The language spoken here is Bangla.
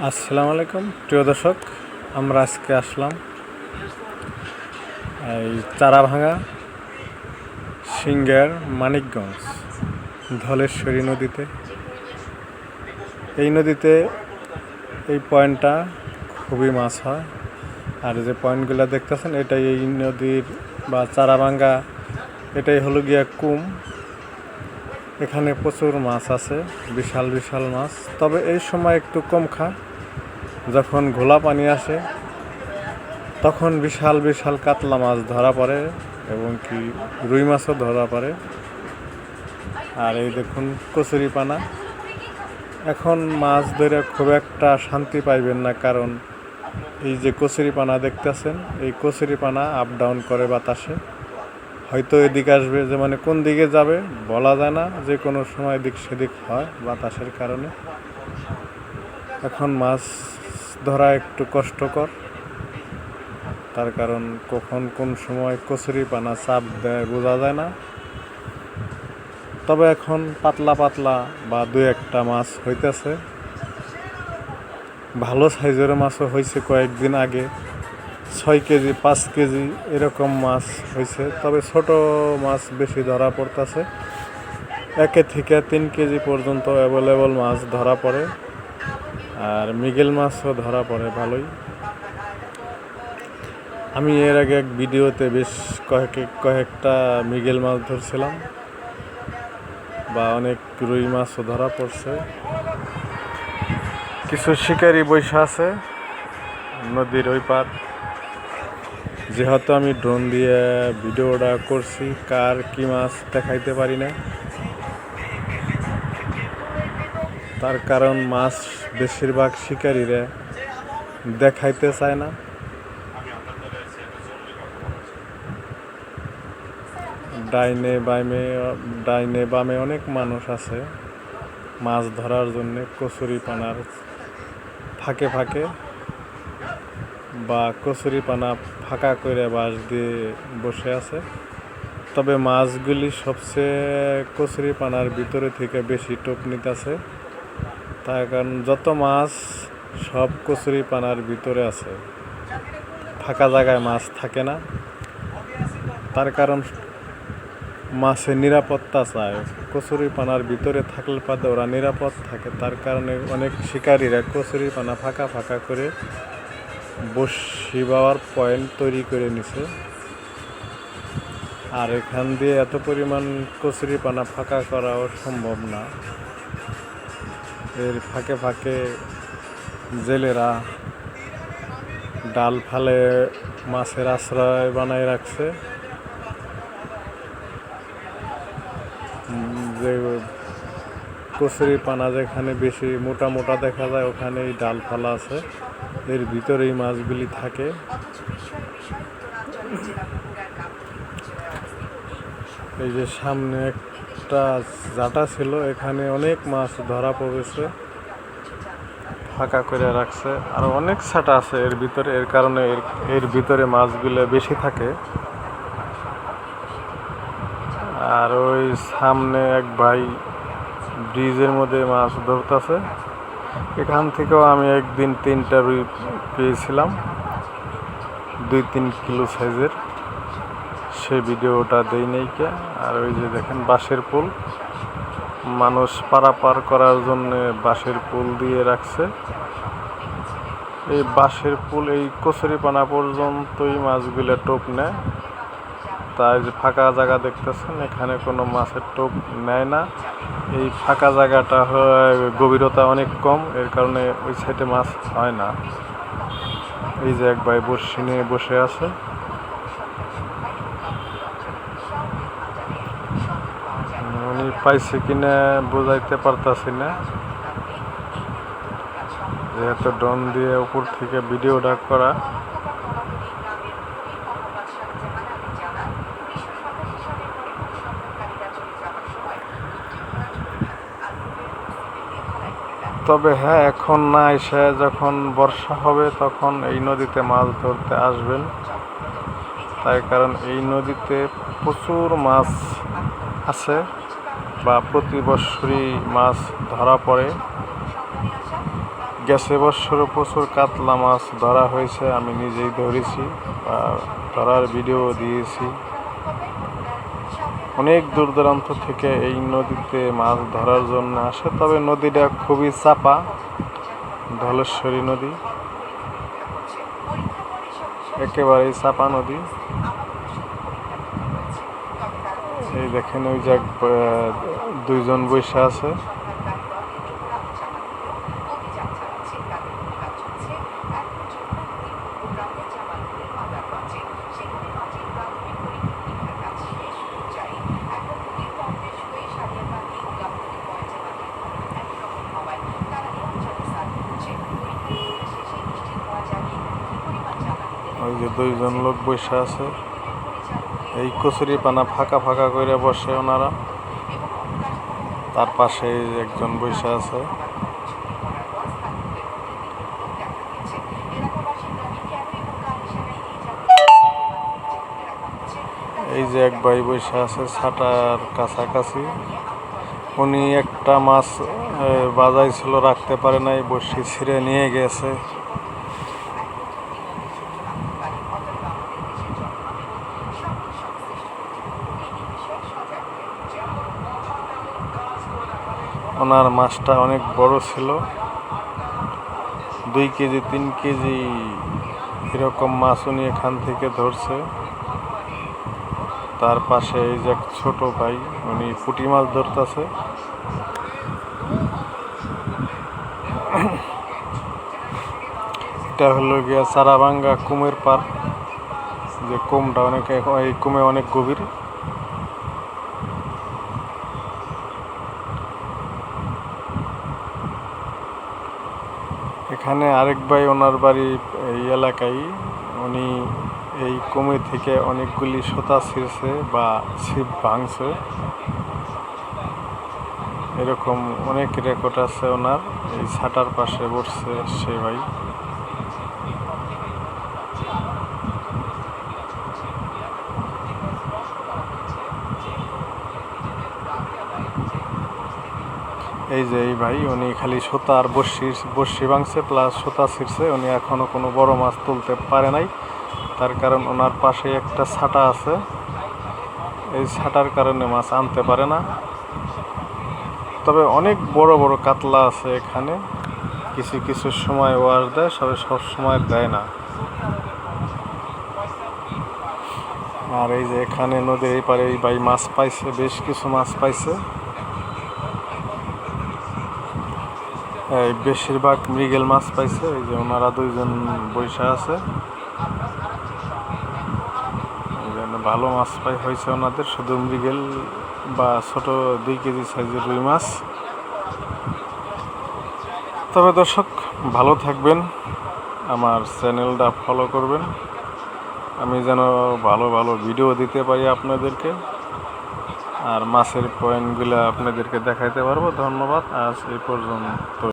আসসালামু আলাইকুম প্রিয় দর্শক, আমরা আজকে আসলাম এই চারাভাঙা সিংহের মানিকগঞ্জ ধলেশ্বরী নদীতে। এই নদীতে এই পয়েন্টটা খুবই মাছ হয়। আর যে পয়েন্টগুলো দেখতেছেন এটাই এই নদীর বা চারাভাঙা, এটাই হলো গিয়া কুম। এখানে প্রচুর মাছ আছে, বিশাল বিশাল মাছ। তবে এই সময় একটু কম খায়, যখন ঘোলা পানি আসে তখন বিশাল বিশাল কাতলা মাছ ধরা পড়ে এবং কি রুই মাছও ধরা পড়ে। আর এই দেখুন কচুরিপানা। এখন মাছ ধরে খুব একটা শান্তি পাইবেন না, কারণ এই যে কচুরিপানা দেখতেছেন, এই কচুরিপানা আপ ডাউন করে বাতাসে। হয়তো এদিকে আসবে, যে মানে কোন দিকে যাবে বলা যায় না, যে কোনো সময় দিক সেদিক হয় বাতাসের কারণে। এখন মাছ ধরা একটু কষ্টকর, তার কারণ কখন কোন সময় কচুরিপানা চাপ দেয় বোঝা যায় না। তবে এখন পাতলা পাতলা বা দুই একটা মাছ হইতেছে, ভালো সাইজের মাছও হয়েছে। কয়েকদিন আগে 6 কেজি 5 কেজি এরকম মাছ হয়েছে। তবে ছোট মাছ বেশি ধরা পড়তেছে, 1 থেকে 3 কেজি পর্যন্ত অ্যাভেলেবল মাছ ধরা পড়ে। আর মৃগেল মাছও ধরা পড়ে ভালোই। আমি এর আগে এক ভিডিওতে বেশ কয়েকটা মৃগেল মাছ ধরছিলাম, বা অনেক রুই মাছও ধরা পড়ছে। কিছু শিকারি বৈশা আছে নদীর ওই পার। যেহেতু আমি ড্রোন দিয়ে ভিডিওটা করছি, কার কি মাছ দেখাইতে পারি না, তার কারণ মাছ বেশিরভাগ শিকারীরা দেখাইতে চায় না। ডাইনে বামে অনেক মানুষ আছে মাছ ধরার জন্যে কচুরিপানার ফাঁকে ফাঁকে, বা কচুরিপানা ফাঁকা করে বাঁশ দিয়ে বসে আছে। তবে মাছগুলি সবচেয়ে কচুরিপানার ভিতরে থেকে বেশি টোপ নিতেছে, তার কারণ যত মাছ সব কচুরিপানার ভিতরে আছে, ফাঁকা জায়গায় মাছ থাকে না। তার কারণ মাছের নিরাপত্তা চায়, কচুরিপানার ভিতরে থাকলে পাতে ওরা নিরাপদ থাকে। তার কারণে অনেক শিকারীরা কচুরিপানা ফাঁকা ফাঁকা করে বসি বাওয়ার পয়েন্ট তৈরি করে নিছে। আর এখান দিয়ে এত পরিমাণ কচুরিপানা ফাঁকা করাও সম্ভব না। এর ফাঁকে ফাঁকে জেলেরা ডাল ফালে মাছের আশ্রয় বানায় রাখছে। যে কচুরিপানা যেখানে বেশি মোটা মোটা দেখা যায়, ওখানে এই ডাল ফালা আছে, এর ভিতরেই মাছগুলি থাকে। এই যে সামনে একটা জাটা ছিল, এখানে অনেক মাছ ধরা পড়েছে, ফাঁকা করে রাখছে। আর অনেক ছাটা আছে এর ভিতরে, এর কারণে এর ভিতরে মাছগুলো বেশি থাকে। আর ওই সামনে এক ভাই ব্রিজের মধ্যে মাছ ধরতেছে। এখান থেকেও আমি একদিন 3টা রুই পেয়েছিলাম, 2-3 কিলো সাইজের। সেই ভিডিওটা দেই নাই কে। আর ওই যে দেখেন বাঁশের পুল, মানুষ পারাপার করার জন্য বাঁশের পুল দিয়ে রাখছে। এই বাঁশের পুল এই কচুরিপানা পর্যন্তই মাছগুলো টোপ নেয়। তাই যে ফাঁকা জায়গা দেখতেছেন, এখানে কোনো মাছের টোপ নেয় না। এই ফাঁকা জায়গাটা গভীরতা অনেক কম, এর কারণে ওই সাইডে মাছ হয় না। এই যে এক ভাই বড়শি নিয়ে বসে আছে। উনি পাইছে কিনা বোঝাইতে পারতাছি না, যেহেতু ড্রোন দিয়ে উপর থেকে ভিডিওটা করা। তবে হ্যাঁ, এখন না এসে যখন বর্ষা হবে তখন এই নদীতে মাছ ধরতে আসবেন। তাই কারণ এই নদীতে প্রচুর মাছ আছে, বা প্রতি বছরই মাছ ধরা পড়ে। গেছে বছরও প্রচুর কাতলা মাছ ধরা হয়েছে, আমি নিজেই ধরেছি বা ধরার ভিডিও দিয়েছি। অনেক দূর দূরান্ত থেকে এই নদীতে মাছ ধরার জন্য আসে, তবে নদীটা খুবই চাপা, ধলেশ্বরী নদী একেবারেই চাপা নদী। এই দেখেন ওই যে দুইজন বসে আছে। ওই যে দুইজন লোক বসে আছে, এই কচুরি পানা ফাঁকা ফাঁকা করে বসে ওনারা, তার পাশে একজন বসে আছে। এই যে এক ভাই বসে আছে ছাটার কাছাকাছি, উনি একটা মাছ বাজাইছিল, রাখতে পারে নাই, বসি ছিঁড়ে নিয়ে গেছে। ওনার মাছটা অনেক বড় ছিল, 2 কেজি 3 কেজি এরকম মাছ উনি এখান থেকে ধরছে। তার পাশে এই যে ছোট ভাই, উনি পুঁটি মাছ ধরতেছে। এটা হলো গিয়া চারাভাঙ্গা কুমের পার, যে কুমটা অনেক, এই কুমে অনেক গভীর। এখানে আরেক ভাই, ওনার বাড়ি এই এলাকায়, উনি এই কুমে থেকে অনেকগুলি সুতা ছিঁড়ছে বা ছিপ ভাঙছে, এরকম অনেক রেকর্ড আছে ওনার। এই ছাটার পাশে বসছে সে ভাই। এই যে এই ভাই, উনি খালি সুতা আর বড়শি ভাঙছে প্লাস সুতা ছিঁড়ছে, উনি এখনো কোনো বড় মাছ তুলতে পারে নাই। তার কারণ ওনার পাশে একটা ছাটা আছে, এই ছাটার কারণে মাছ আনতে পারে না। তবে অনেক বড় বড় কাতলা আছে এখানে, কিছু কিছু সময় ওয়াশ দেয়, সব সময় দেয় না। আর এই যে এখানে নদীর এই পারে এই ভাই মাছ পাইছে, বেশ কিছু মাছ পাইছে। এই বেশিরভাগ মৃগেল মাছ পাইছে। এই যে ওনারা দুইজন বৈশা আছে, ভালো মাছ হয়েছে ওনাদের, শুধু মৃগেল বা ছোট 2 কেজি সাইজের রুই মাছ। তবে দর্শক ভালো থাকবেন, আমার চ্যানেলটা ফলো করবেন, আমি যেন ভালো ভালো ভিডিও দিতে পারি আপনাদেরকে, আর মাছের পয়েন্টগুলো আপনাদেরকে দেখাইতে পারবো। ধন্যবাদ, আজ এই পর্যন্ত।